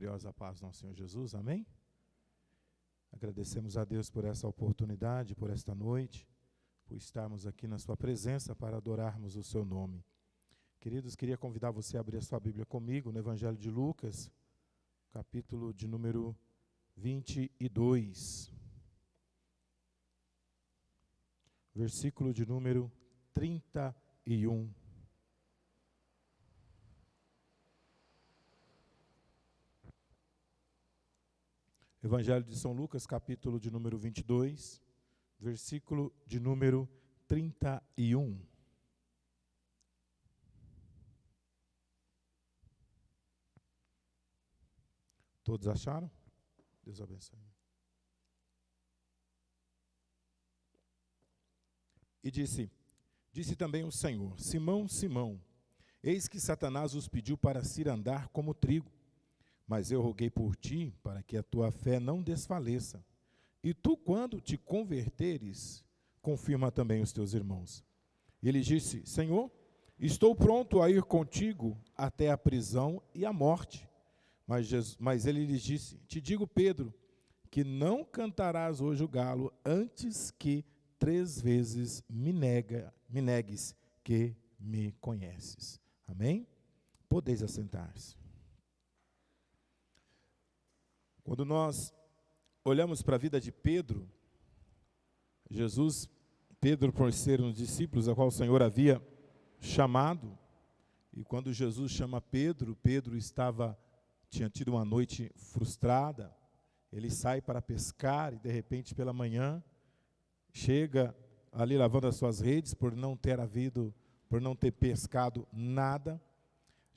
gloriosa paz do nosso Senhor Jesus, amém? Agradecemos a Deus por essa oportunidade, por esta noite, por estarmos aqui na sua presença para adorarmos o seu nome. Queridos, queria convidar você a abrir a sua Bíblia comigo no Evangelho de Lucas, capítulo de número 22, versículo de número 31. Evangelho de São Lucas, capítulo de número 22, versículo de número 31. Todos acharam? Deus abençoe. E disse também o Senhor: Simão, Simão, eis que Satanás os pediu para cirandar como trigo. Mas eu roguei por ti, para que a tua fé não desfaleça. E tu, quando te converteres, confirma também os teus irmãos. E ele disse: Senhor, estou pronto a ir contigo até a prisão e a morte. Mas ele lhes disse: Te digo, Pedro, que não cantarás hoje o galo antes que 3 vezes me negues que me conheces. Amém? Podeis assentar-se. Quando nós olhamos para a vida de Pedro, Pedro, por ser um dos discípulos a qual o Senhor havia chamado, e quando Jesus chama Pedro, tinha tido uma noite frustrada, ele sai para pescar e de repente pela manhã chega ali lavando as suas redes por não ter pescado nada.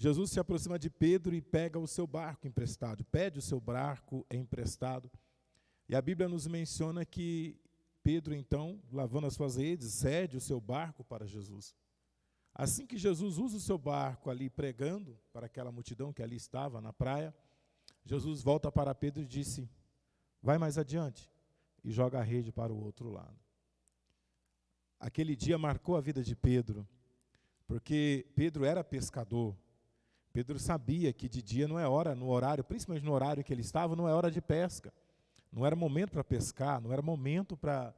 Jesus se aproxima de Pedro e pega o seu barco emprestado, pede o seu barco emprestado. E a Bíblia nos menciona que Pedro, então, lavando as suas redes, cede o seu barco para Jesus. Assim que Jesus usa o seu barco ali pregando para aquela multidão que ali estava na praia, Jesus volta para Pedro e disse: vai mais adiante e joga a rede para o outro lado. Aquele dia marcou a vida de Pedro, porque Pedro era pescador. Pedro sabia que de dia não é hora, no horário, principalmente no horário que ele estava, não é hora de pesca. Não era momento para pescar, não era momento para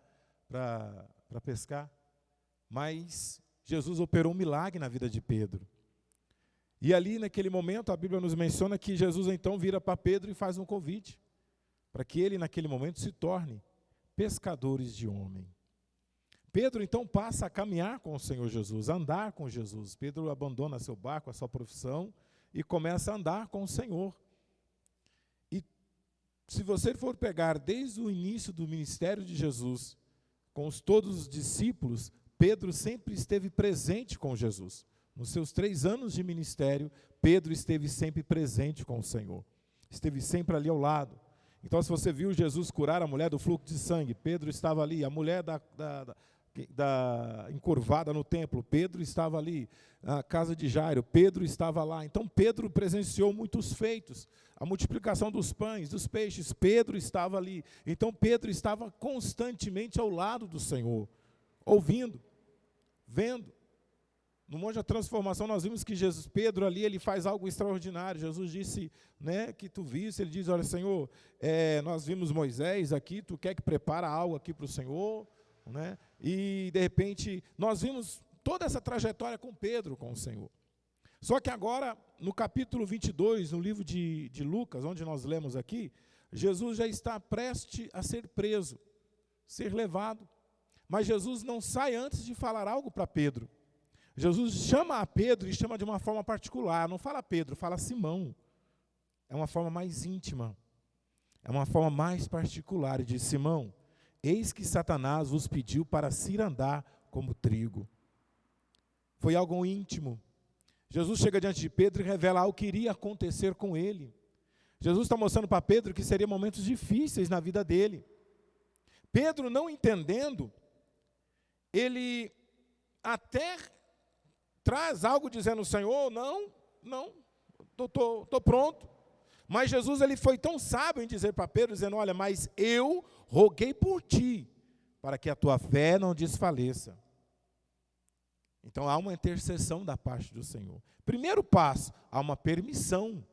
pescar. Mas Jesus operou um milagre na vida de Pedro. E ali, naquele momento, a Bíblia nos menciona que Jesus então vira para Pedro e faz um convite, para que ele, naquele momento, se torne pescadores de homem. Pedro, então, passa a caminhar com o Senhor Jesus, a andar com Jesus. Pedro abandona seu barco, a sua profissão, e começa a andar com o Senhor. E se você for pegar desde o início do ministério de Jesus, com todos os discípulos, Pedro sempre esteve presente com Jesus. Nos seus 3 anos de ministério, Pedro esteve sempre presente com o Senhor. Esteve sempre ali ao lado. Então, se você viu Jesus curar a mulher do fluxo de sangue, Pedro estava ali. A mulher encurvada no templo, Pedro estava ali. A casa de Jairo, Pedro estava lá. Então, Pedro presenciou muitos feitos. A multiplicação dos pães, dos peixes, Pedro estava ali. Então, Pedro estava constantemente ao lado do Senhor, ouvindo, vendo. No Monte da Transformação, nós vimos que Pedro ali, ele faz algo extraordinário. Jesus disse, que tu viste, ele diz: olha, Senhor, nós vimos Moisés aqui, tu quer que prepara algo aqui para o Senhor? E, de repente, nós vimos toda essa trajetória com Pedro, com o Senhor. Só que agora, no capítulo 22, no livro de Lucas, onde nós lemos aqui, Jesus já está prestes a ser preso, ser levado. Mas Jesus não sai antes de falar algo para Pedro. Jesus chama a Pedro e chama de uma forma particular. Não fala Pedro, fala Simão. É uma forma mais íntima. É uma forma mais particular. E diz: Simão, eis que Satanás vos pediu para cirandar como trigo. Foi algo íntimo. Jesus chega diante de Pedro e revela algo que iria acontecer com ele. Jesus está mostrando para Pedro que seriam momentos difíceis na vida dele. Pedro, não entendendo, ele até traz algo dizendo: Senhor, não, estou pronto. Mas Jesus, ele foi tão sábio em dizer para Pedro, dizendo: olha, mas eu roguei por ti, para que a tua fé não desfaleça. Então há uma intercessão da parte do Senhor. Primeiro passo, há uma permissão.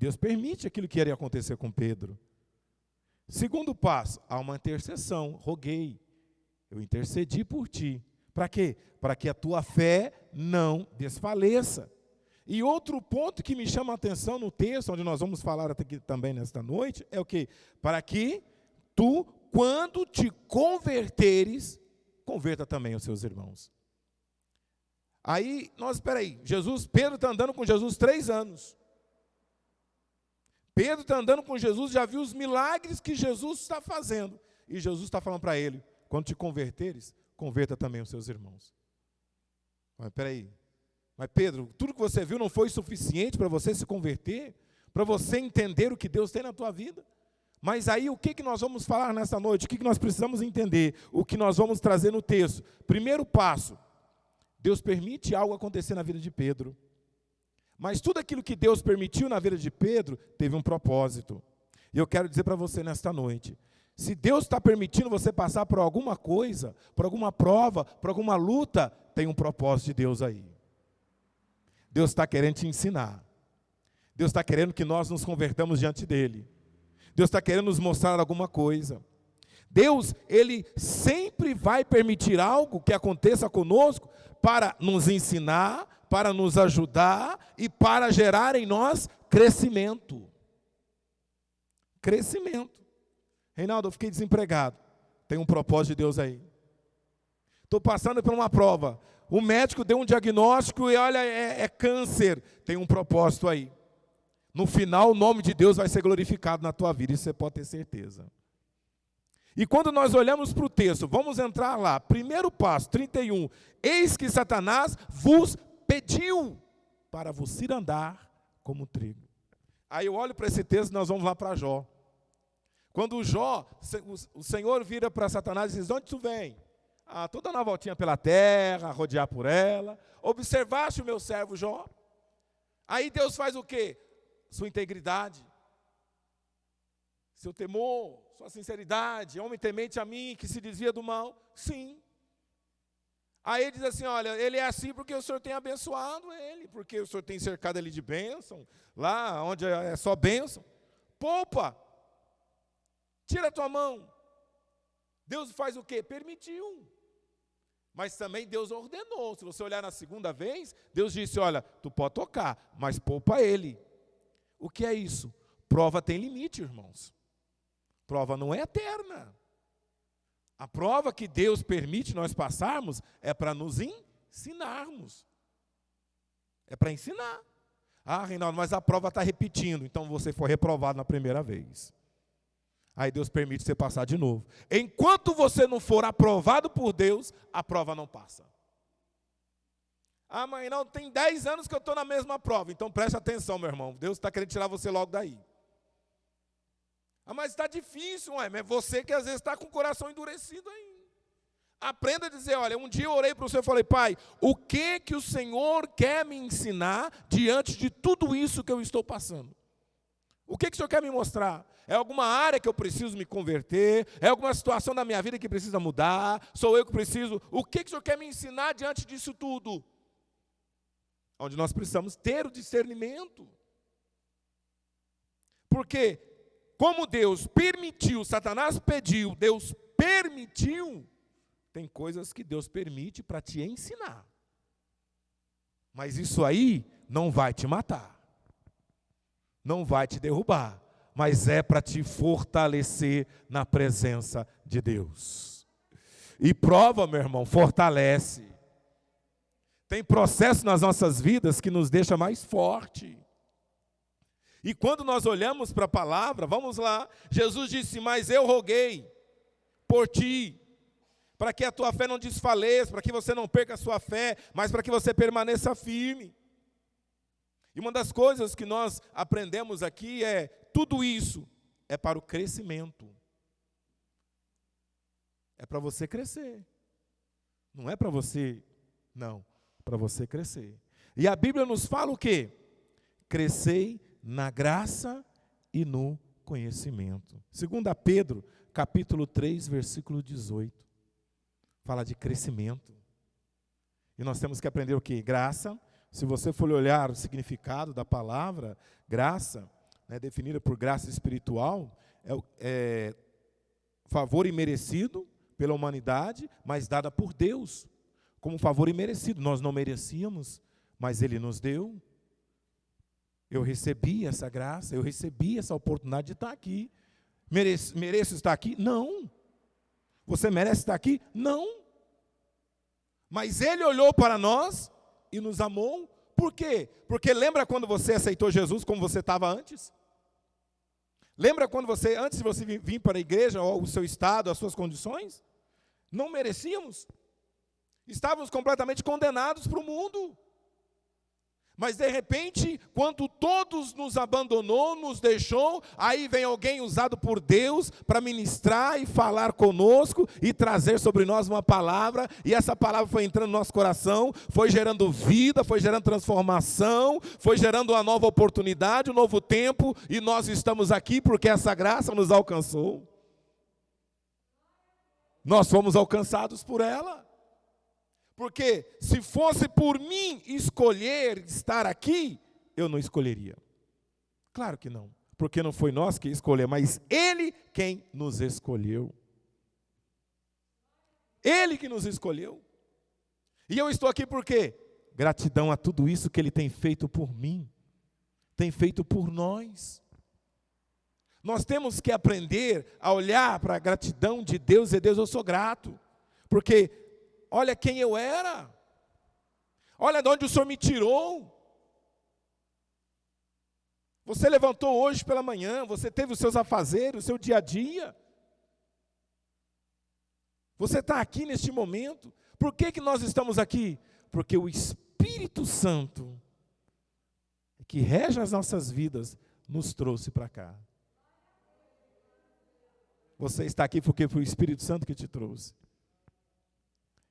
Deus permite aquilo que iria acontecer com Pedro. Segundo passo, há uma intercessão. Roguei, eu intercedi por ti. Para quê? Para que a tua fé não desfaleça. E outro ponto que me chama a atenção no texto, onde nós vamos falar aqui também nesta noite, é o quê? Para que tu, quando te converteres, converta também os seus irmãos. Aí, espera aí, Pedro está andando com Jesus 3 anos. Pedro está andando com Jesus, já viu os milagres que Jesus está fazendo. E Jesus está falando para ele, quando te converteres, converta também os seus irmãos. Mas espera aí, mas Pedro, tudo que você viu não foi suficiente para você se converter? Para você entender o que Deus tem na tua vida? Mas aí o que nós vamos falar nessa noite? O que nós precisamos entender? O que nós vamos trazer no texto? Primeiro passo, Deus permite algo acontecer na vida de Pedro. Mas tudo aquilo que Deus permitiu na vida de Pedro teve um propósito. E eu quero dizer para você nesta noite, se Deus está permitindo você passar por alguma coisa, por alguma prova, por alguma luta, tem um propósito de Deus aí. Deus está querendo te ensinar. Deus está querendo que nós nos convertamos diante dEle. Deus está querendo nos mostrar alguma coisa. Deus, Ele sempre vai permitir algo que aconteça conosco para nos ensinar, para nos ajudar e para gerar em nós crescimento. Crescimento. Reinaldo, eu fiquei desempregado. Tem um propósito de Deus aí. Estou passando por uma prova. O médico deu um diagnóstico e olha, é câncer. Tem um propósito aí. No final, o nome de Deus vai ser glorificado na tua vida. Isso você pode ter certeza. E quando nós olhamos para o texto, vamos entrar lá. Primeiro passo, 31. Eis que Satanás vos pediu para vos ir andar como trigo. Aí eu olho para esse texto e nós vamos lá para Jó. Quando Jó, o Senhor vira para Satanás e diz, onde tu vem? Estou dando uma voltinha pela terra, rodear por ela. Observaste o meu servo Jó? Aí Deus faz o quê? Sua integridade, seu temor, sua sinceridade, homem temente a mim, que se desvia do mal. Sim. Aí ele diz assim, olha, ele é assim porque o Senhor tem abençoado ele, porque o Senhor tem cercado ele de bênção, lá onde é só bênção. Poupa, tira a tua mão. Deus faz o quê? Permitiu. Mas também Deus ordenou. Se você olhar na segunda vez, Deus disse, olha, tu pode tocar, mas poupa ele. O que é isso? Prova tem limite, irmãos. Prova não é eterna. A prova que Deus permite nós passarmos é para nos ensinarmos. É para ensinar. Reinaldo, mas a prova está repetindo. Então você foi reprovado na primeira vez. Aí Deus permite você passar de novo. Enquanto você não for aprovado por Deus, a prova não passa. Mas não, tem 10 anos que eu estou na mesma prova. Então preste atenção, meu irmão. Deus está querendo tirar você logo daí. Mas está difícil, mas é você que às vezes está com o coração endurecido aí. Aprenda a dizer, olha, um dia eu orei para o Senhor e falei, Pai, o que o Senhor quer me ensinar diante de tudo isso que eu estou passando? O que o Senhor quer me mostrar? É alguma área que eu preciso me converter? É alguma situação da minha vida que precisa mudar? Sou eu que preciso? O que o Senhor quer me ensinar diante disso tudo? Onde nós precisamos ter o discernimento. Porque, como Deus permitiu, Satanás pediu, Deus permitiu, tem coisas que Deus permite para te ensinar. Mas isso aí não vai te matar. Não vai te derrubar. Mas é para te fortalecer na presença de Deus. E prova, meu irmão, fortalece. Tem processo nas nossas vidas que nos deixa mais forte. E quando nós olhamos para a palavra, vamos lá, Jesus disse, mas eu roguei por ti, para que a tua fé não desfaleça, para que você não perca a sua fé, mas para que você permaneça firme. E uma das coisas que nós aprendemos aqui é, tudo isso é para o crescimento. É para você crescer. Não é para você, não, para você crescer. E a Bíblia nos fala o quê? Crescei na graça e no conhecimento. 2 Pedro, capítulo 3, versículo 18. Fala de crescimento. E nós temos que aprender o quê? Graça. Se você for olhar o significado da palavra, graça, né, definida por graça espiritual, é favor imerecido pela humanidade, mas dada por Deus, como favor imerecido. Nós não merecíamos, mas Ele nos deu. Eu recebi essa graça, eu recebi essa oportunidade de estar aqui. Mereço estar aqui? Não. Você merece estar aqui? Não. Mas Ele olhou para nós e nos amou. Por quê? Porque lembra quando você aceitou Jesus como você estava antes? Lembra quando você, antes de você vir para a igreja, ou o seu estado, as suas condições? Não merecíamos. Estávamos completamente condenados para o mundo. Mas de repente, quando todos nos abandonou, nos deixou, aí vem alguém usado por Deus para ministrar e falar conosco e trazer sobre nós uma palavra, e essa palavra foi entrando no nosso coração, foi gerando vida, foi gerando transformação, foi gerando uma nova oportunidade, um novo tempo, e nós estamos aqui porque essa graça nos alcançou. Nós fomos alcançados por ela. Porque se fosse por mim escolher estar aqui, eu não escolheria. Claro que não. Porque não foi nós que escolhemos, mas Ele quem nos escolheu. Ele que nos escolheu. E eu estou aqui por quê? Gratidão a tudo isso que Ele tem feito por mim. Tem feito por nós. Nós temos que aprender a olhar para a gratidão de Deus e Deus, eu sou grato. Porque olha quem eu era. Olha de onde o Senhor me tirou. Você levantou hoje pela manhã, você teve os seus afazeres, o seu dia a dia. Você está aqui neste momento. Por que nós estamos aqui? Porque o Espírito Santo, que rege as nossas vidas, nos trouxe para cá. Você está aqui porque foi o Espírito Santo que te trouxe.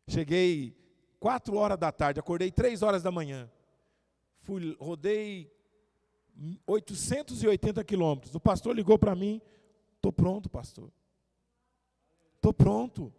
Cheguei 4 horas da tarde, acordei 3 horas da manhã. Rodei 880 quilômetros. O pastor ligou para mim, estou pronto, pastor. Estou pronto.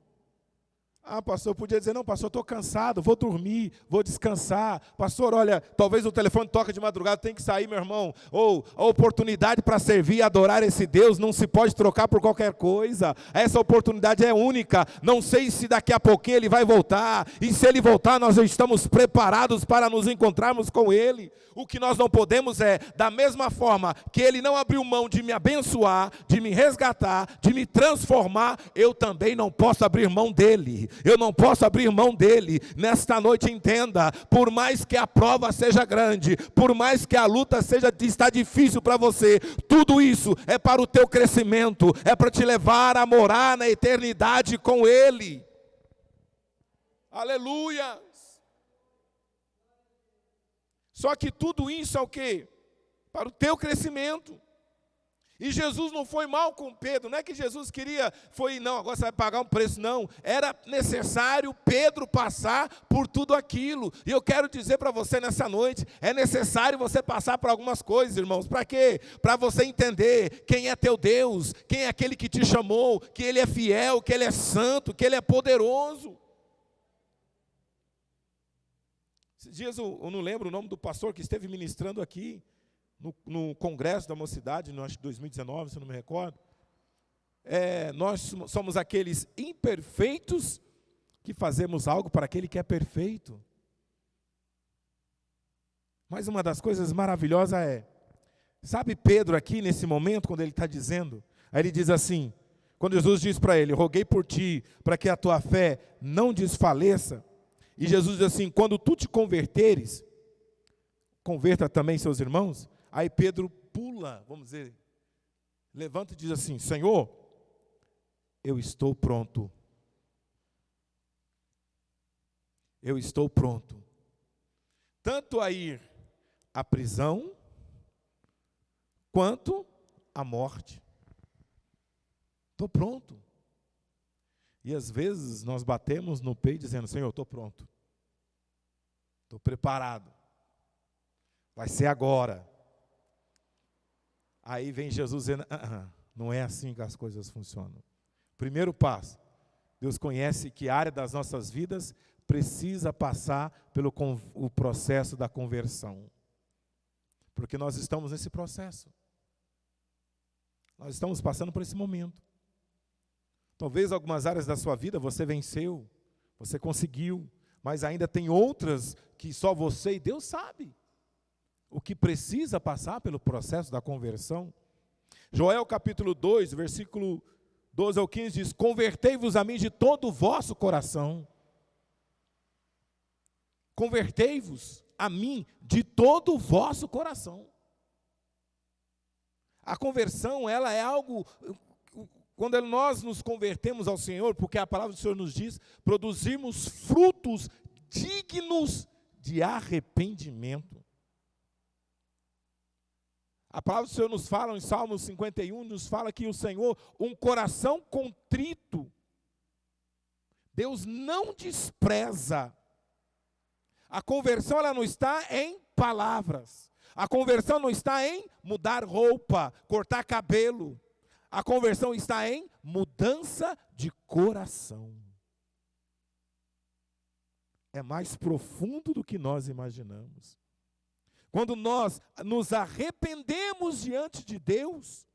Ah, pastor, eu podia dizer, não, pastor, estou cansado, vou dormir, vou descansar. Pastor, olha, talvez o telefone toca de madrugada, tem que sair, meu irmão. Ou a oportunidade para servir e adorar esse Deus não se pode trocar por qualquer coisa. Essa oportunidade é única. Não sei se daqui a pouquinho Ele vai voltar. E se Ele voltar, nós já estamos preparados para nos encontrarmos com Ele. O que nós não podemos é, da mesma forma que Ele não abriu mão de me abençoar, de me resgatar, de me transformar, eu também não posso abrir mão dEle. Eu não posso abrir mão dEle. Nesta noite entenda, por mais que a prova seja grande, por mais que a luta está difícil para você, tudo isso é para o teu crescimento, é para te levar a morar na eternidade com Ele. Aleluia! Só que tudo isso é o quê? Para o teu crescimento. E Jesus não foi mal com Pedro, não é que Jesus queria, não, agora você vai pagar um preço, não. Era necessário Pedro passar por tudo aquilo. E eu quero dizer para você nessa noite, é necessário você passar por algumas coisas, irmãos. Para quê? Para você entender quem é teu Deus, quem é aquele que te chamou, que Ele é fiel, que Ele é santo, que Ele é poderoso. Esses dias eu não lembro o nome do pastor que esteve ministrando aqui, no congresso da mocidade, no acho que 2019, se eu não me recordo. Nós somos aqueles imperfeitos que fazemos algo para aquele que é perfeito. Mas uma das coisas maravilhosas sabe Pedro aqui nesse momento, quando ele está dizendo, aí ele diz assim, quando Jesus diz para ele, roguei por ti, para que a tua fé não desfaleça, e Jesus diz assim, quando tu te converteres, converta também seus irmãos. Aí Pedro pula, vamos dizer, levanta e diz assim, Senhor, eu estou pronto. Eu estou pronto. Tanto a ir à prisão, quanto à morte. Estou pronto. E às vezes nós batemos no peito dizendo, Senhor, estou pronto. Estou preparado. Vai ser agora. Aí vem Jesus dizendo, não é assim que as coisas funcionam. Primeiro passo, Deus conhece que a área das nossas vidas precisa passar pelo o processo da conversão. Porque nós estamos nesse processo. Nós estamos passando por esse momento. Talvez algumas áreas da sua vida você venceu, você conseguiu, mas ainda tem outras que só você e Deus sabe o que precisa passar pelo processo da conversão. Joel capítulo 2, versículo 12 ao 15 diz: convertei-vos a mim de todo o vosso coração. Convertei-vos a mim de todo o vosso coração. A conversão, ela é algo, quando nós nos convertemos ao Senhor, porque a palavra do Senhor nos diz, produzirmos frutos dignos de arrependimento. A palavra do Senhor nos fala, em Salmo 51, nos fala que o Senhor, um coração contrito, Deus não despreza. A conversão, ela não está em palavras. A conversão não está em mudar roupa, cortar cabelo. A conversão está em mudança de coração. É mais profundo do que nós imaginamos. Quando nós nos arrependemos diante de Deus,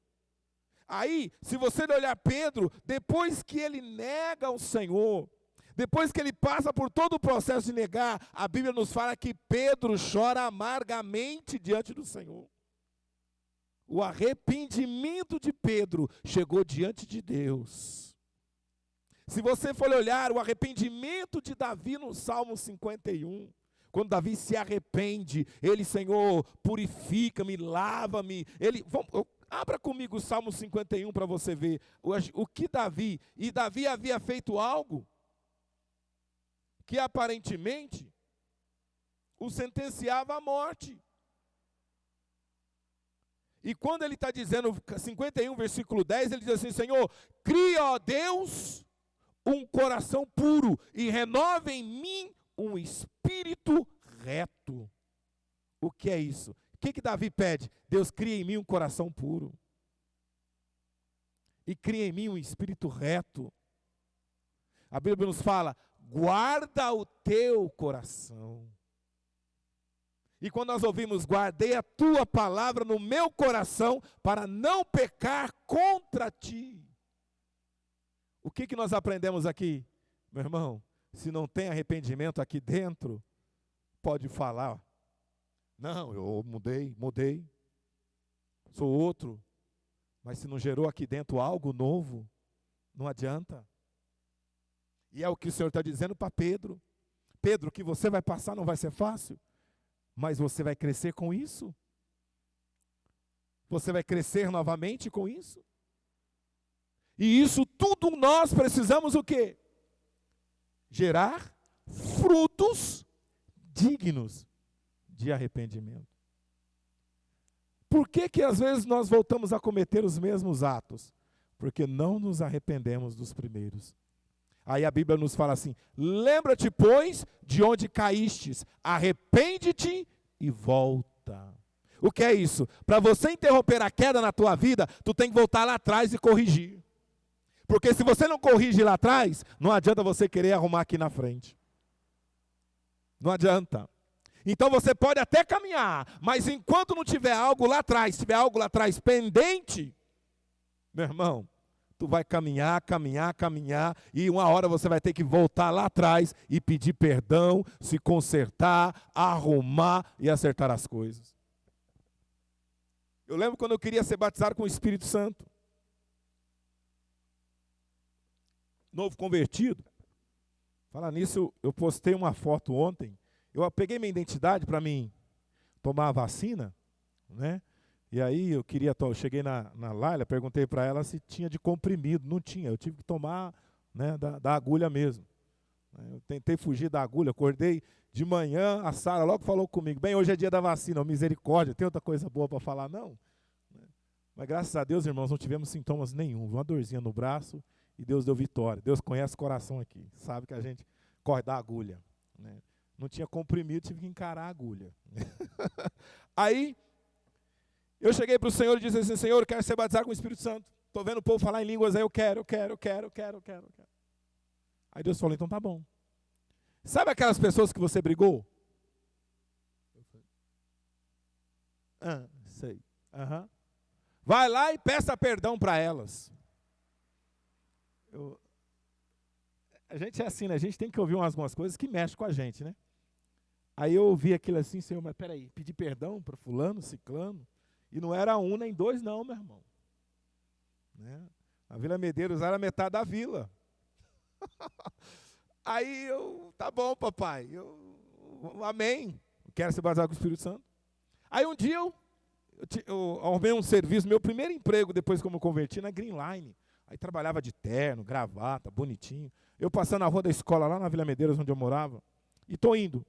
aí, se você olhar Pedro, depois que ele nega o Senhor, depois que ele passa por todo o processo de negar, a Bíblia nos fala que Pedro chora amargamente diante do Senhor. O arrependimento de Pedro chegou diante de Deus. Se você for olhar o arrependimento de Davi no Salmo 51, quando Davi se arrepende, ele, Senhor, purifica-me, lava-me. Abra comigo o Salmo 51 para você ver o que Davi havia feito algo que aparentemente o sentenciava à morte. E quando ele está dizendo, 51, versículo 10, ele diz assim: Senhor, cria, ó Deus, um coração puro e renova em mim um espírito reto. O que é isso? O que Davi pede? Deus, cria em mim um coração puro. E cria em mim um espírito reto. A Bíblia nos fala, guarda o teu coração. E quando nós ouvimos, guardei a tua palavra no meu coração para não pecar contra ti. O que nós aprendemos aqui? Meu irmão, se não tem arrependimento aqui dentro, pode falar. Não, eu mudei, sou outro. Mas se não gerou aqui dentro algo novo, não adianta. E é o que o Senhor está dizendo para Pedro. Pedro, o que você vai passar não vai ser fácil, mas você vai crescer com isso. Você vai crescer novamente com isso. E isso tudo nós precisamos o quê? Gerar frutos dignos de arrependimento. Por que às vezes nós voltamos a cometer os mesmos atos? Porque não nos arrependemos dos primeiros. Aí a Bíblia nos fala assim: lembra-te, pois, de onde caístes, arrepende-te e volta. O que é isso? Para você interromper a queda na tua vida, tu tem que voltar lá atrás e corrigir. Porque se você não corrige lá atrás, não adianta você querer arrumar aqui na frente. Não adianta. Então você pode até caminhar, mas enquanto não tiver algo lá atrás, tiver algo lá atrás pendente, meu irmão, tu vai caminhar, e uma hora você vai ter que voltar lá atrás e pedir perdão, se consertar, arrumar e acertar as coisas. Eu lembro quando eu queria ser batizado com o Espírito Santo. Novo convertido. Falar nisso, eu postei uma foto ontem. Eu peguei minha identidade para mim tomar a vacina, né? E aí eu cheguei na Laila, perguntei para ela se tinha de comprimido. Não tinha, eu tive que tomar, né, da agulha mesmo. Eu tentei fugir da agulha, acordei de manhã, a Sara logo falou comigo: bem, hoje é dia da vacina, misericórdia, tem outra coisa boa para falar? Não. Mas graças a Deus, irmãos, não tivemos sintomas nenhum. Uma dorzinha no braço e Deus deu vitória. Deus conhece o coração aqui, sabe que a gente corre da agulha, né? Não tinha comprimido, tive que encarar a agulha. Aí, eu cheguei para o Senhor e disse assim: Senhor, eu quero ser batizado com o Espírito Santo. Estou vendo o povo falar em línguas aí, eu quero. Aí Deus falou: então tá bom. Sabe aquelas pessoas que você brigou? Sei. Vai lá e peça perdão para elas. A gente é assim, né? A gente tem que ouvir algumas coisas que mexem com a gente, né? Aí eu ouvi aquilo assim, Senhor, mas peraí, pedir perdão para fulano, ciclano, e não era um nem dois não, meu irmão. Né? A Vila Medeiros era metade da vila. Aí tá bom, papai, amém, quero ser batizado com o Espírito Santo. Aí um dia eu arrumei um serviço, meu primeiro emprego depois que eu me converti na Green Line. Aí trabalhava de terno, gravata, bonitinho. Eu passando na rua da escola, lá na Vila Medeiros, onde eu morava, e estou indo.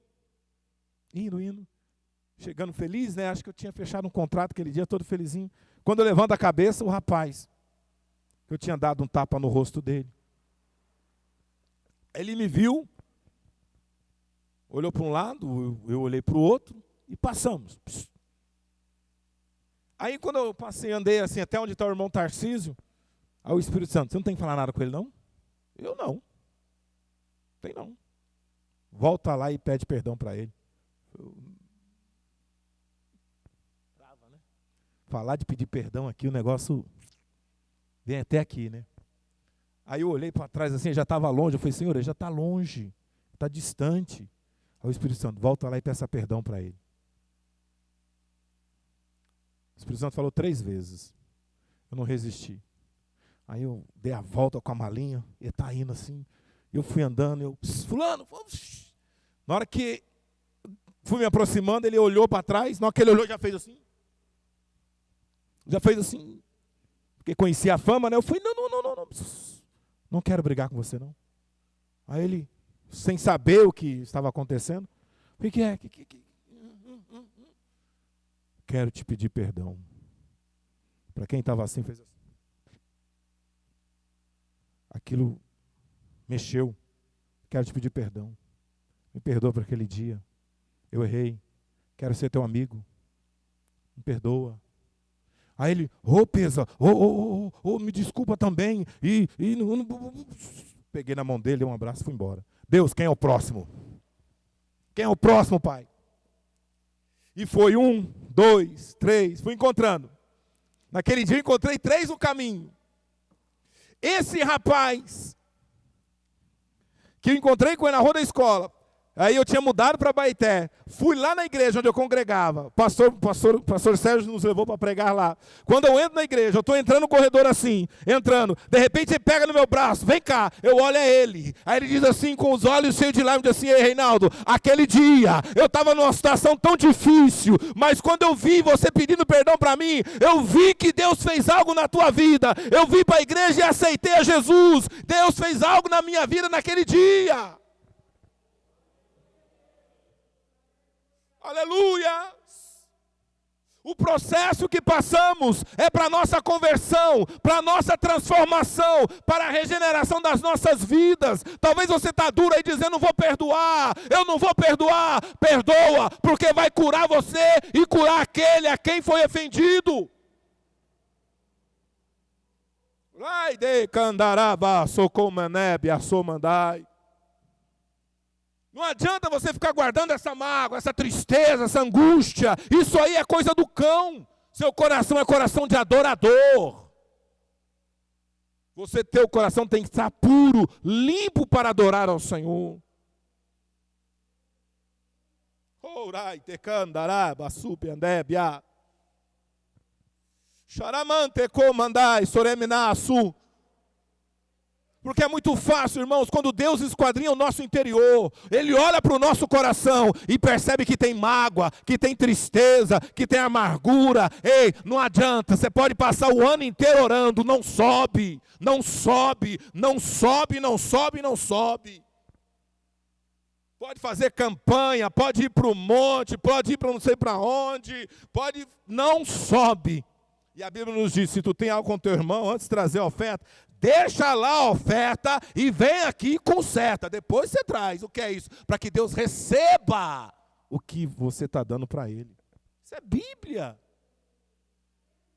Chegando feliz, né? Acho que eu tinha fechado um contrato aquele dia, todo felizinho. Quando eu levanto a cabeça, o rapaz, eu tinha dado um tapa no rosto dele. Ele me viu, olhou para um lado, eu olhei para o outro, e passamos. Aí quando eu passei, andei assim, até onde está o irmão Tarcísio, aí o Espírito Santo, você não tem que falar nada com ele, não? Eu não. Tem não. Volta lá e pede perdão para ele. Trava, né? Falar de pedir perdão aqui, o negócio vem até aqui, né? Aí eu olhei para trás assim, já estava longe, eu falei, Senhor, ele já está longe, está distante. Aí o Espírito Santo, volta lá e peça perdão para ele. O Espírito Santo falou 3 vezes. Eu não resisti. Aí eu dei a volta com a malinha, ele está indo assim. Eu fui andando, fulano, na hora que fui me aproximando, ele olhou para trás, na hora que ele olhou, já fez assim. Porque conhecia a fama, né? Eu fui, não quero brigar com você, não. Aí ele, sem saber o que estava acontecendo, o que é? Quero te pedir perdão. Para quem estava assim, fez assim. Aquilo mexeu. Quero te pedir perdão. Me perdoa por aquele dia. Eu errei. Quero ser teu amigo. Me perdoa. Aí ele, pesa, me desculpa também. Peguei na mão dele, dei um abraço e fui embora. Deus, quem é o próximo? Quem é o próximo, pai? E foi 1, 2, 3, fui encontrando. Naquele dia eu encontrei 3 no caminho. Esse rapaz, que eu encontrei com ele na rua da escola, aí eu tinha mudado para Baeté, fui lá na igreja onde eu congregava, pastor Sérgio nos levou para pregar lá. Quando eu entro na igreja, eu estou entrando no corredor assim, de repente ele pega no meu braço, vem cá, eu olho a ele, aí ele diz assim, com os olhos cheios de lágrimas, diz assim, ei Reinaldo, aquele dia, eu estava numa situação tão difícil, mas quando eu vi você pedindo perdão para mim, eu vi que Deus fez algo na tua vida, eu vim para a igreja e aceitei a Jesus, Deus fez algo na minha vida naquele dia. Aleluia! O processo que passamos é para a nossa conversão, para a nossa transformação, para a regeneração das nossas vidas. Talvez você está duro aí dizendo, eu não vou perdoar. Perdoa, porque vai curar você e curar aquele a quem foi ofendido. Lai de candaraba, socomanebe, assomandai. Não adianta você ficar guardando essa mágoa, essa tristeza, essa angústia. Isso aí é coisa do cão. Seu coração é coração de adorador. Teu coração tem que estar puro, limpo para adorar ao Senhor. Orai te candaraba, supiandebia. Charamante comandai, soreminasu. Porque é muito fácil, irmãos, quando Deus esquadrinha o nosso interior, Ele olha para o nosso coração e percebe que tem mágoa, que tem tristeza, que tem amargura. Ei, não adianta, você pode passar o ano inteiro orando, não sobe, não sobe, não sobe, não sobe, não sobe. Pode fazer campanha, pode ir para o monte, pode ir para não sei para onde, não sobe. E a Bíblia nos diz, se tu tem algo com teu irmão, antes de trazer a oferta, deixa lá a oferta e vem aqui e conserta. Depois você traz. O que é isso? Para que Deus receba o que você está dando para Ele. Isso é Bíblia.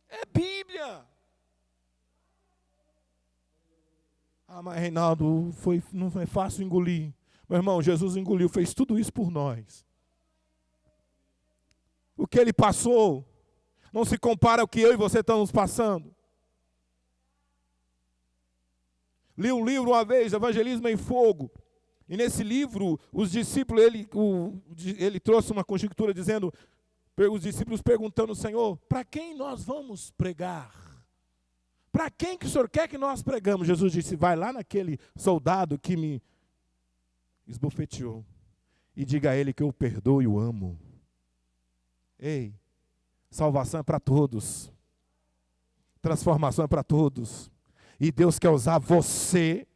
É Bíblia. Mas Reinaldo, não foi fácil engolir. Meu irmão, Jesus engoliu, fez tudo isso por nós. O que Ele passou, Não se compara ao que eu e você estamos passando. Li um livro uma vez, Evangelismo em Fogo. E nesse livro, os discípulos, ele trouxe uma conjectura dizendo, os discípulos perguntando ao Senhor, para quem nós vamos pregar? Para quem que o Senhor quer que nós pregamos? Jesus disse, vai lá naquele soldado que me esbofeteou e diga a ele que eu o perdoo e o amo. Ei, salvação é para todos. Transformação é para todos. E Deus quer usar você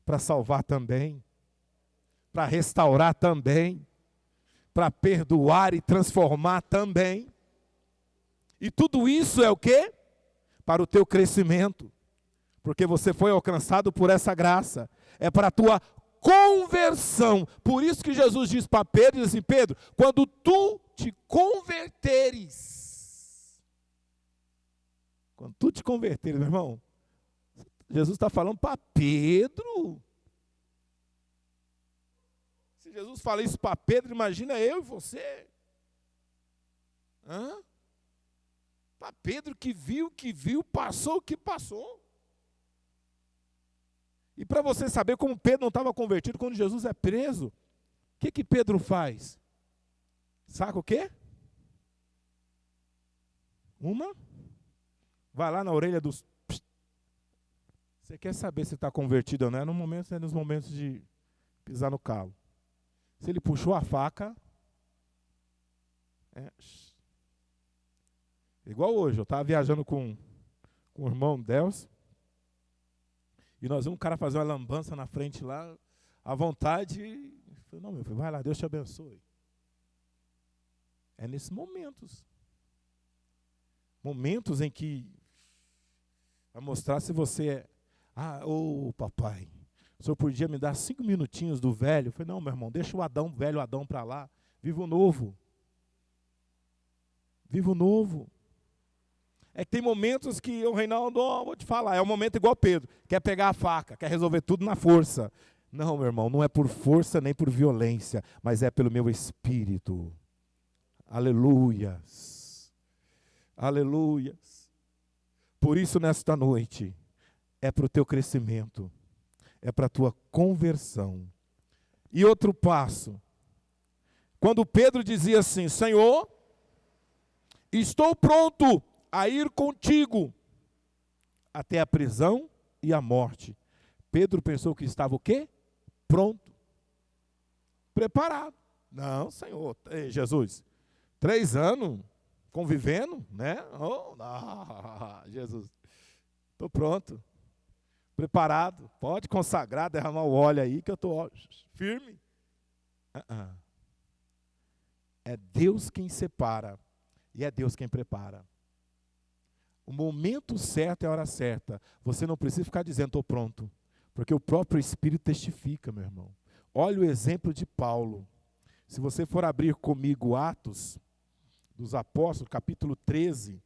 para salvar também, para restaurar também, para perdoar e transformar também. E tudo isso é o quê? Para o teu crescimento. Porque você foi alcançado por essa graça. É para a tua conversão. Por isso que Jesus diz para Pedro, diz assim, Pedro, quando tu te converteres. Quando tu te converteres, meu irmão. Jesus está falando para Pedro. Se Jesus fala isso para Pedro, imagina eu e você. Para Pedro que viu, passou o que passou. E para você saber como Pedro não estava convertido, quando Jesus é preso, o que Pedro faz? Saca o quê? Vai lá na orelha dos... Você quer saber se está convertido ou não? É nos momentos de pisar no calo. Se ele puxou a faca, igual hoje, eu estava viajando com o irmão Deus, e nós vimos um cara fazer uma lambança na frente lá, à vontade, eu falei, não, meu filho, vai lá, Deus te abençoe. É nesses momentos em que vai mostrar se você é, papai, o senhor podia me dar 5 minutinhos do velho? Eu falei, não, meu irmão, deixa o velho Adão para lá, viva o novo. Viva o novo. É que tem momentos que o Reinaldo, vou te falar, é um momento igual Pedro, quer pegar a faca, quer resolver tudo na força. Não, meu irmão, não é por força nem por violência, mas é pelo meu espírito. Aleluias. Aleluias. Por isso, nesta noite, é para o teu crescimento, é para a tua conversão. E outro passo, quando Pedro dizia assim, Senhor, estou pronto a ir contigo até a prisão e a morte. Pedro pensou que estava o quê? Pronto. Preparado. Não, Senhor, Jesus, 3 anos convivendo, né? Jesus, estou pronto. Preparado, pode consagrar, derramar o óleo aí, que eu estou firme. É Deus quem separa e é Deus quem prepara. O momento certo é a hora certa. Você não precisa ficar dizendo, estou pronto, porque o próprio Espírito testifica, meu irmão. Olha o exemplo de Paulo. Se você for abrir comigo Atos dos Apóstolos, capítulo 13,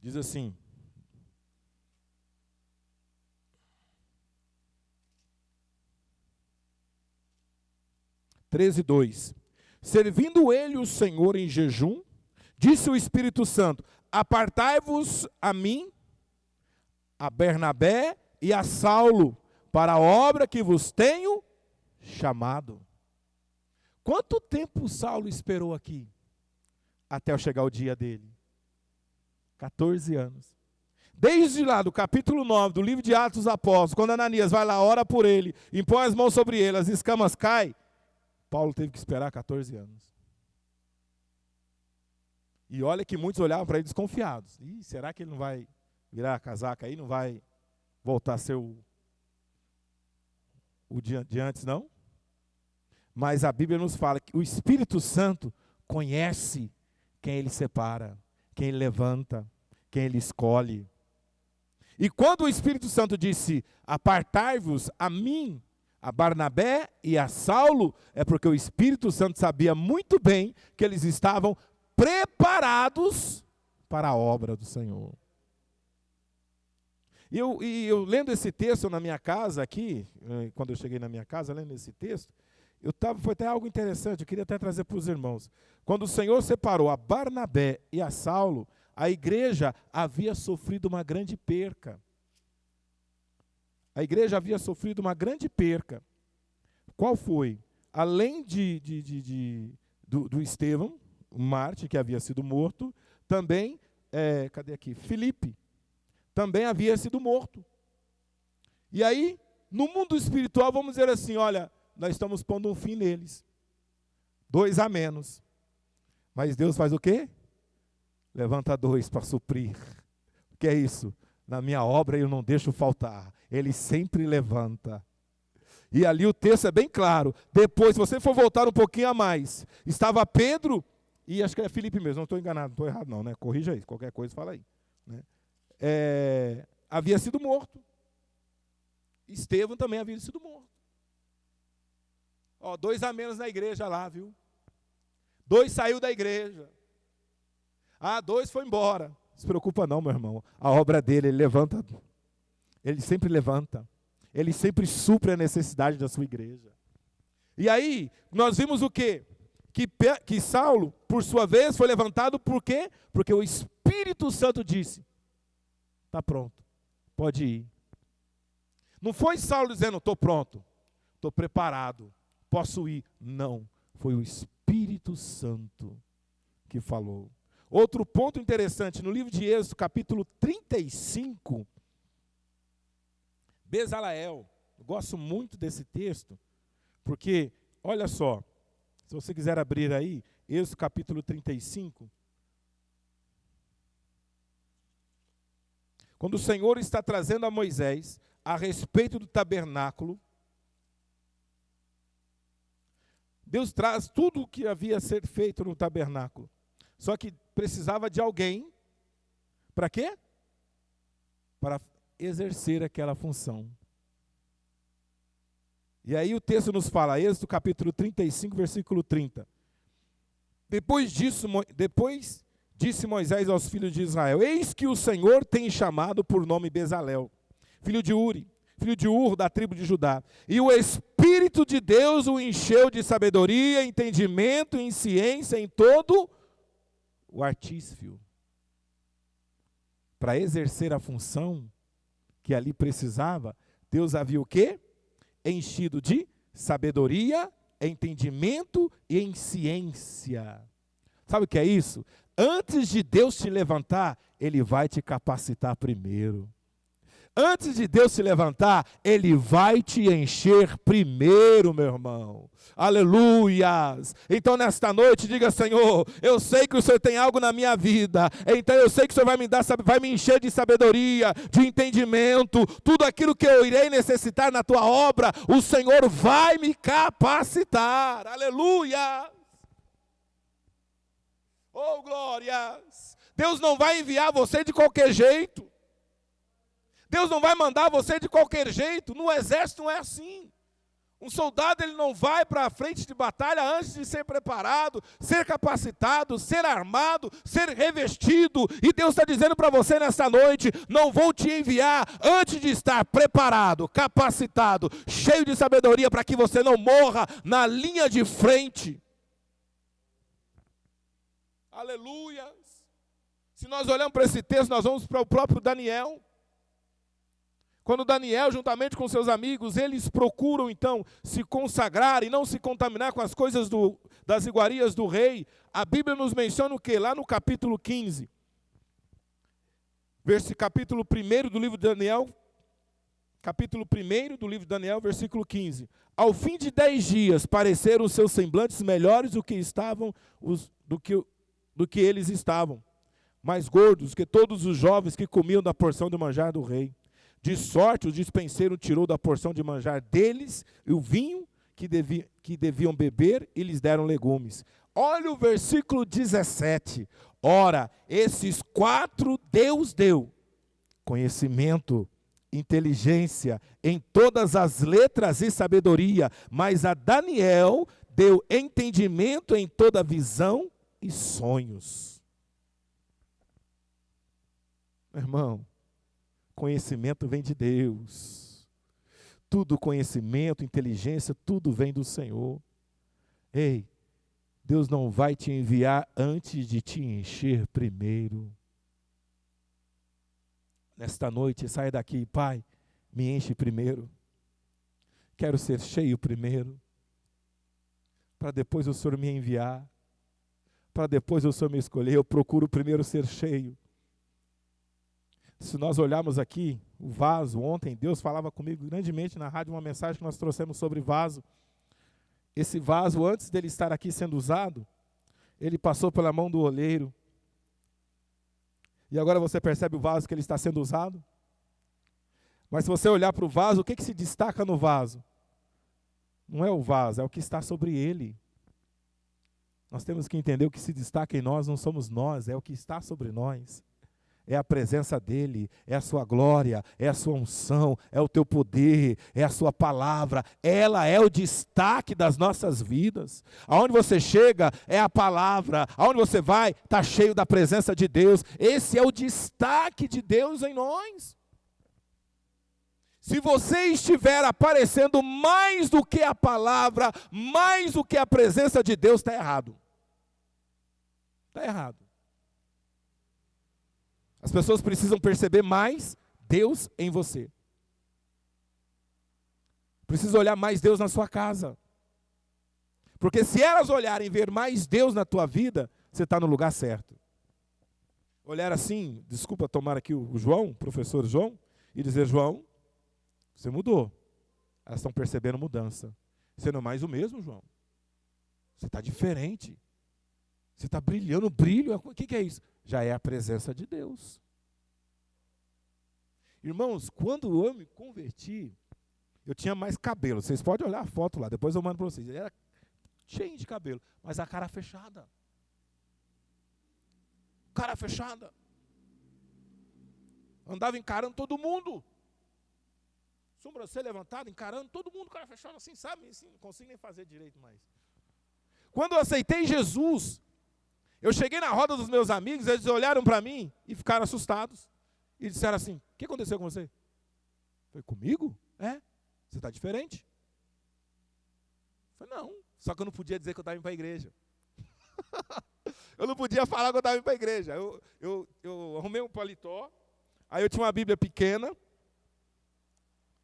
diz assim, 13:2. Servindo ele o Senhor em jejum, disse o Espírito Santo, apartai-vos a mim, a Bernabé e a Saulo, para a obra que vos tenho chamado. Quanto tempo Saulo esperou aqui? Até chegar o dia dele. 14 anos. Desde lá, do capítulo 9, do livro de Atos dos Apóstolos, quando Ananias vai lá, ora por ele, impõe as mãos sobre ele, as escamas caem, Paulo teve que esperar 14 anos. E olha que muitos olhavam para ele desconfiados. Será que ele não vai virar a casaca aí, não vai voltar a ser o dia de antes, não? Mas a Bíblia nos fala que o Espírito Santo conhece quem ele separa, quem ele levanta, quem ele escolhe. E quando o Espírito Santo disse, apartai-vos a mim, a Barnabé e a Saulo, é porque o Espírito Santo sabia muito bem que eles estavam preparados para a obra do Senhor. E eu lendo esse texto na minha casa aqui, quando eu cheguei na minha casa, lendo esse texto, Foi até algo interessante, eu queria até trazer para os irmãos. Quando o Senhor separou a Barnabé e a Saulo, a igreja havia sofrido uma grande perca. A igreja havia sofrido uma grande perca. Qual foi? Além do Estevão, o Marte, que havia sido morto, também, cadê aqui? Filipe, também havia sido morto. E aí, no mundo espiritual, vamos dizer assim, olha, nós estamos pondo um fim neles. 2 a menos. Mas Deus faz o quê? Levanta 2 para suprir. O que é isso? Na minha obra eu não deixo faltar. Ele sempre levanta. E ali o texto é bem claro. Depois, se você for voltar um pouquinho a mais, estava Pedro, e acho que é Filipe mesmo, não estou enganado, não estou errado não, né? Corrija aí, qualquer coisa fala aí. Né? Havia sido morto. Estevão também havia sido morto. 2 a menos na igreja lá, viu? 2 saiu da igreja. 2 foi embora. Não se preocupa não, meu irmão. A obra dele, ele levanta. Ele sempre levanta. Ele sempre supre a necessidade da sua igreja. E aí, nós vimos o quê? Que Saulo, por sua vez, foi levantado por quê? Porque o Espírito Santo disse, está pronto, pode ir. Não foi Saulo dizendo, estou pronto, estou preparado, posso ir. Não, foi o Espírito Santo que falou. Outro ponto interessante, no livro de Êxodo, capítulo 35, Bezaleel, eu gosto muito desse texto, porque, olha só, se você quiser abrir aí, Êxodo capítulo 35, quando o Senhor está trazendo a Moisés a respeito do tabernáculo, Deus traz tudo o que havia a ser feito no tabernáculo, só que precisava de alguém, para quê? Para exercer aquela função. E aí o texto nos fala, Êxodo capítulo 35, versículo 30. Depois disse Moisés aos filhos de Israel, eis que o Senhor tem chamado por nome Bezalel, filho de Uri, filho de Ur, da tribo de Judá. E o Espírito de Deus o encheu de sabedoria, entendimento e ciência em todo o artífice. Para exercer a função que ali precisava, Deus havia o quê? Enchido de sabedoria, entendimento e em ciência. Sabe o que é isso? Antes de Deus te levantar, Ele vai te capacitar primeiro. Antes de Deus se levantar, Ele vai te encher primeiro, meu irmão. Aleluias! Então nesta noite, diga, Senhor, eu sei que o Senhor tem algo na minha vida, então eu sei que o Senhor vai me encher de sabedoria, de entendimento, tudo aquilo que eu irei necessitar na tua obra, o Senhor vai me capacitar. Aleluia! Oh, glórias! Deus não vai enviar você de qualquer jeito. Deus não vai mandar você de qualquer jeito. No exército não é assim. Um soldado ele não vai para a frente de batalha antes de ser preparado, ser capacitado, ser armado, ser revestido. E Deus está dizendo para você nesta noite, não vou te enviar antes de estar preparado, capacitado, cheio de sabedoria, para que você não morra na linha de frente. Aleluia! Se nós olhamos para esse texto, nós vamos para o próprio Daniel. Quando Daniel, juntamente com seus amigos, eles procuram então se consagrar e não se contaminar com as coisas das iguarias do rei, a Bíblia nos menciona o quê? Lá no capítulo 15, capítulo 1 do livro de Daniel, capítulo 1 do livro de Daniel, versículo 15. Ao fim de 10 dias, pareceram os seus semblantes melhores do que eles estavam, mais gordos que todos os jovens que comiam da porção de manjar do rei. De sorte, o dispenseiro tirou da porção de manjar deles e o vinho que deviam beber e lhes deram legumes. Olha o versículo 17. Ora, esses 4 Deus deu conhecimento, inteligência em todas as letras e sabedoria, mas a Daniel deu entendimento em toda visão e sonhos. Meu irmão, conhecimento vem de Deus. Tudo conhecimento, inteligência, tudo vem do Senhor. Ei, Deus não vai te enviar antes de te encher primeiro. Nesta noite, saia daqui, Pai, me enche primeiro. Quero ser cheio primeiro, para depois o Senhor me enviar, para depois o Senhor me escolher. Eu procuro primeiro ser cheio. Se nós olharmos aqui, o vaso, ontem Deus falava comigo grandemente na rádio, uma mensagem que nós trouxemos sobre vaso. Esse vaso, antes dele estar aqui sendo usado, ele passou pela mão do oleiro. E agora você percebe o vaso que ele está sendo usado? Mas se você olhar para o vaso, o que se destaca no vaso? Não é o vaso, é o que está sobre ele. Nós temos que entender o que se destaca em nós, não somos nós, é o que está sobre nós. É a presença dele, é a sua glória, é a sua unção, é o teu poder, é a sua palavra. Ela é o destaque das nossas vidas. Aonde você chega é a palavra, aonde você vai está cheio da presença de Deus. Esse é o destaque de Deus em nós. Se você estiver aparecendo mais do que a palavra, mais do que a presença de Deus, está errado. Está errado. As pessoas precisam perceber mais Deus em você. Precisa olhar mais Deus na sua casa. Porque se elas olharem e ver mais Deus na tua vida, você está no lugar certo. Olhar assim, desculpa tomar aqui o João, o professor João, e dizer, João, você mudou. Elas estão percebendo mudança. Você não é mais o mesmo, João. Você está diferente. Você está brilhando, brilho. O que é isso? Já é a presença de Deus. Irmãos, quando eu me converti, eu tinha mais cabelo. Vocês podem olhar a foto lá, depois eu mando para vocês. Era cheio de cabelo, mas a cara fechada. Cara fechada. Andava encarando todo mundo. Sobrancelha levantada, encarando todo mundo, cara fechado assim, sabe? Assim, não consigo nem fazer direito mais. Quando eu aceitei Jesus, eu cheguei na roda dos meus amigos, eles olharam para mim e ficaram assustados. E disseram assim, o que aconteceu com você? Foi comigo? É, você está diferente. Eu falei, não, só que eu não podia dizer que eu estava indo para a igreja. Eu não podia falar que eu estava indo para a igreja. Eu arrumei um paletó, aí eu tinha uma Bíblia pequena.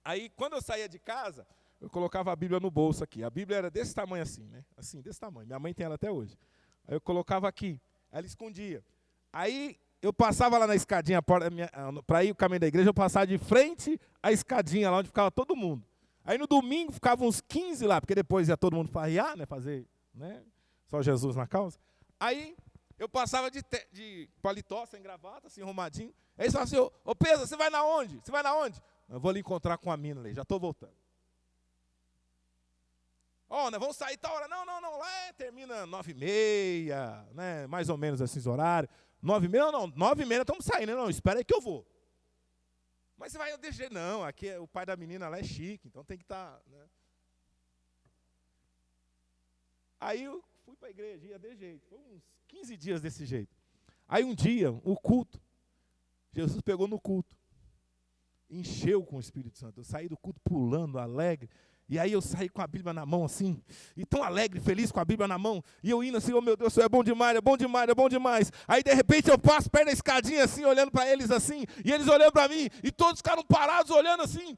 Aí, quando eu saía de casa, eu colocava a Bíblia no bolso aqui. A Bíblia era desse tamanho assim, né? Assim, desse tamanho. Minha mãe tem ela até hoje. Aí eu colocava aqui, ela escondia. Aí eu passava lá na escadinha, para ir o caminho da igreja, eu passava de frente à escadinha, lá onde ficava todo mundo. Aí no domingo ficavam uns 15 lá, porque depois ia todo mundo farrear, né? Fazer, né? Só Jesus na causa. Aí eu passava de paletó, sem gravata, assim, arrumadinho. Aí eles falavam assim, ô Pedro, você vai na onde? Você vai na onde? Eu vou ali encontrar com a mina ali, já estou voltando. Ó, nós vamos sair tal hora. Não, lá termina 9h30, né? Mais ou menos esses horários. 9h30, não, 9h30 estamos saindo. Não, espera aí que eu vou. Mas você vai desse jeito. Não, aqui o pai da menina lá é chique, então tem que estar, né? Aí eu fui para a igreja, ia desse jeito. Foi uns 15 dias desse jeito. Aí um dia, o culto, Jesus pegou no culto. Encheu com o Espírito Santo. Eu saí do culto pulando, alegre. E aí eu saí com a Bíblia na mão assim, e tão alegre, feliz com a Bíblia na mão. E eu indo assim, oh meu Deus, isso é bom demais, é bom demais, é bom demais. Aí de repente eu passo perto da escadinha assim, olhando para eles assim, e eles olhando para mim, e todos ficaram parados olhando assim.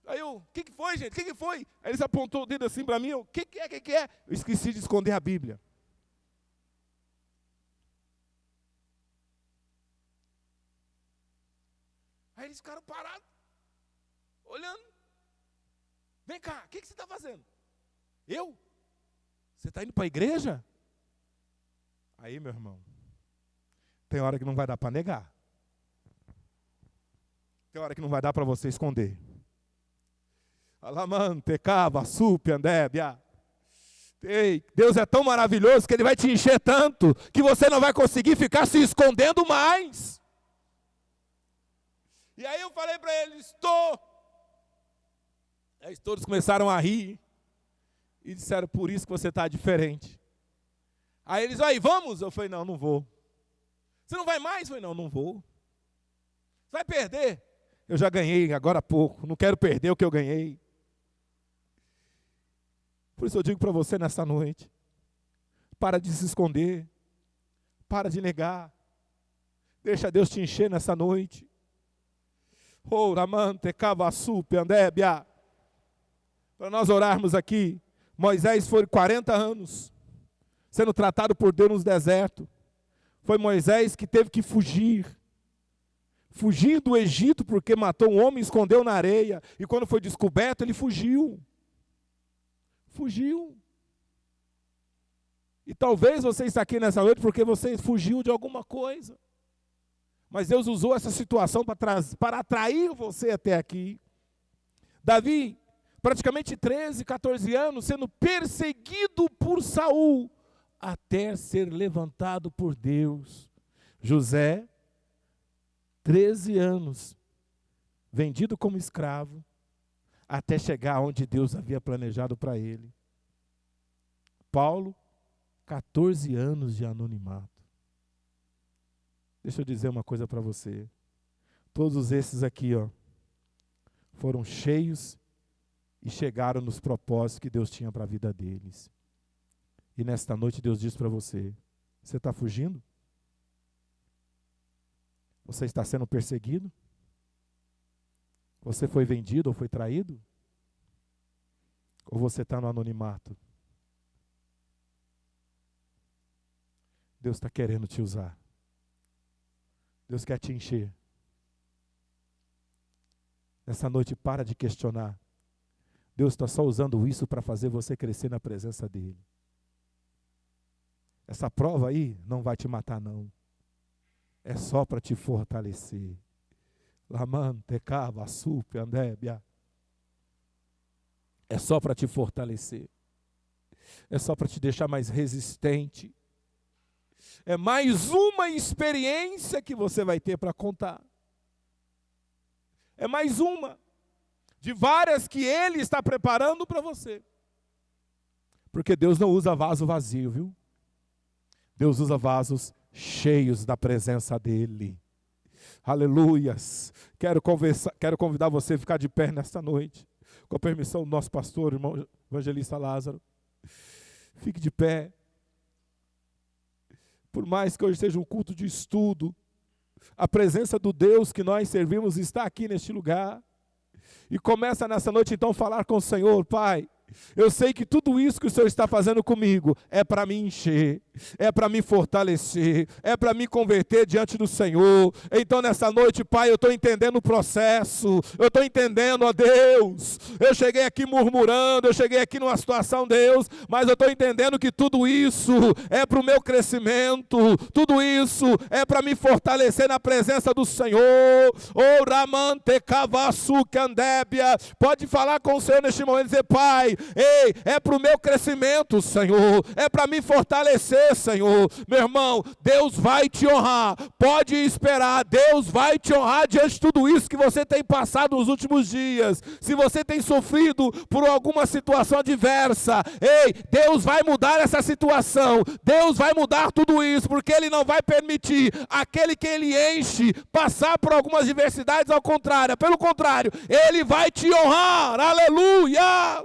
Aí eu, o que foi, gente? O que foi? Aí eles apontou o dedo assim para mim, o que é? Eu esqueci de esconder a Bíblia. Aí eles ficaram parados, olhando. Vem cá, o que você está fazendo? Eu? Você está indo para a igreja? Aí, meu irmão, tem hora que não vai dar para negar. Tem hora que não vai dar para você esconder. Alamante, cava, supe, andébia. Ei, Deus é tão maravilhoso que Ele vai te encher tanto que você não vai conseguir ficar se escondendo mais. E aí eu falei para eles, estou. Aí todos começaram a rir e disseram, por isso que você está diferente. Aí eles, aí, vamos? Eu falei, não vou. Você não vai mais? Eu falei, não vou. Você vai perder? Eu já ganhei agora há pouco, não quero perder o que eu ganhei. Por isso eu digo para você nessa noite, Para de se esconder. Para de negar. Deixa Deus te encher nessa noite. Para nós orarmos aqui, Moisés foi 40 anos sendo tratado por Deus no deserto. Foi Moisés que teve que fugir do Egito porque matou um homem e escondeu na areia. E quando foi descoberto, ele fugiu. E talvez você está aqui nessa noite porque você fugiu de alguma coisa. Mas Deus usou essa situação para atrair você até aqui. Davi, praticamente 13, 14 anos, sendo perseguido por Saul, até ser levantado por Deus. José, 13 anos, vendido como escravo, até chegar onde Deus havia planejado para ele. Paulo, 14 anos de anonimato. Deixa eu dizer uma coisa para você. Todos esses aqui, foram cheios e chegaram nos propósitos que Deus tinha para a vida deles. E nesta noite Deus diz para você: você está fugindo? Você está sendo perseguido? Você foi vendido ou foi traído? Ou você está no anonimato? Deus está querendo te usar. Deus quer te encher. Nessa noite, para de questionar. Deus está só usando isso para fazer você crescer na presença dEle. Essa prova aí não vai te matar, não. É só para te fortalecer. É só para te fortalecer. É só para te deixar mais resistente. É mais uma experiência que você vai ter para contar. É mais uma de várias que Ele está preparando para você. Porque Deus não usa vaso vazio, viu? Deus usa vasos cheios da presença dEle. Aleluias. Quero convidar você a ficar de pé nesta noite. Com a permissão do nosso pastor, irmão evangelista Lázaro. Fique de pé. Por mais que hoje seja um culto de estudo, a presença do Deus que nós servimos está aqui neste lugar. E começa nessa noite então a falar com o Senhor: Pai, eu sei que tudo isso que o Senhor está fazendo comigo é para me encher, é para me fortalecer, é para me converter diante do Senhor. Então nessa noite, Pai, eu estou entendendo o processo, eu estou entendendo, ó Deus, eu cheguei aqui murmurando, eu cheguei aqui numa situação, Deus, mas eu estou entendendo que tudo isso é para o meu crescimento, tudo isso é para me fortalecer na presença do Senhor. Pode falar com o Senhor neste momento e dizer: Pai, ei, é para o meu crescimento, Senhor, é para me fortalecer, Senhor. Meu irmão, Deus vai te honrar, pode esperar, Deus vai te honrar diante de tudo isso que você tem passado nos últimos dias. Se você tem sofrido por alguma situação adversa, ei, Deus vai mudar essa situação, Deus vai mudar tudo isso, porque Ele não vai permitir aquele que Ele enche passar por algumas adversidades, ao contrário, pelo contrário, Ele vai te honrar, aleluia!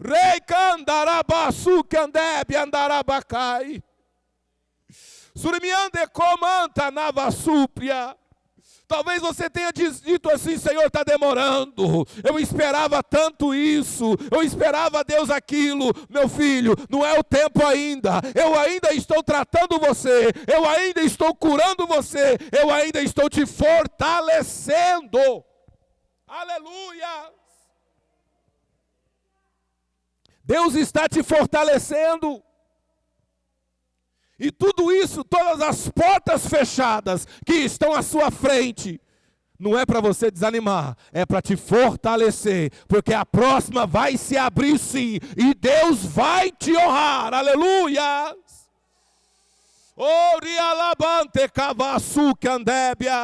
Rei candarabaçu candebe andarabacai. Surimiande comanta navassúpria. Talvez você tenha dito assim: Senhor, está demorando, eu esperava tanto isso, eu esperava, Deus, aquilo. Meu filho, não é o tempo ainda, eu ainda estou tratando você, eu ainda estou curando você, eu ainda estou te fortalecendo. Aleluia! Deus está te fortalecendo. E tudo isso, todas as portas fechadas que estão à sua frente, não é para você desanimar, é para te fortalecer, porque a próxima vai se abrir sim, e Deus vai te honrar, aleluia! ante cavaçu candébia,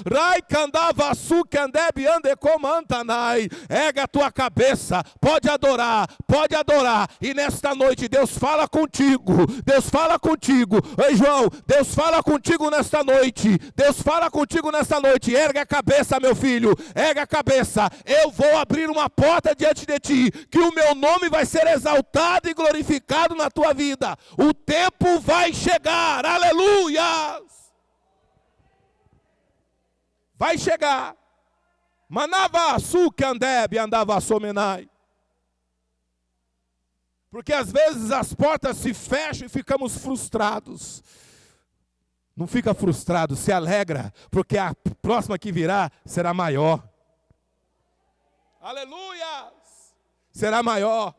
rai candavaçu candébia ande comantanai. Erga a tua cabeça, pode adorar, e nesta noite Deus fala contigo, Deus fala contigo. Ei João, Deus fala contigo nesta noite, Deus fala contigo nesta noite. Erga a cabeça, meu filho, erga a cabeça. Eu vou abrir uma porta diante de ti, que o meu nome vai ser exaltado e glorificado na tua vida. O tempo vai chegar, aleluia! Vai chegar. Manava açúcar andebe, andava somenai. Porque às vezes as portas se fecham e ficamos frustrados. Não fica frustrado, se alegra, porque a próxima que virá será maior. Aleluia! Será maior.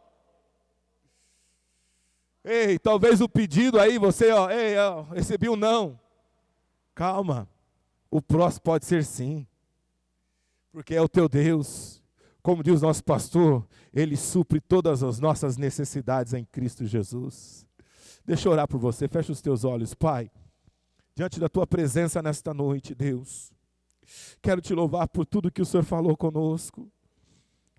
Ei, talvez o pedido aí, você, recebi um não. Calma, o próximo pode ser sim. Porque é o teu Deus. Como diz o nosso pastor, Ele supre todas as nossas necessidades em Cristo Jesus. Deixa eu orar por você, fecha os teus olhos, Pai. Diante da tua presença nesta noite, Deus. Quero te louvar por tudo que o Senhor falou conosco.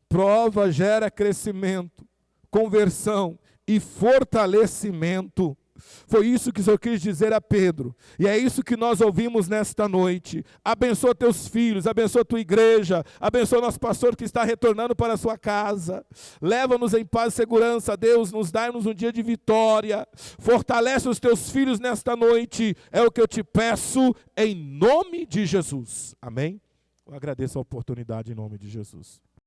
Prova gera crescimento, conversão e fortalecimento. Foi isso que o Senhor quis dizer a Pedro. E é isso que nós ouvimos nesta noite. Abençoa teus filhos, abençoa tua igreja, abençoa nosso pastor que está retornando para a sua casa. Leva-nos em paz e segurança, Deus, nos dá-nos um dia de vitória. Fortalece os teus filhos nesta noite. É o que eu te peço em nome de Jesus. Amém? Eu agradeço a oportunidade em nome de Jesus.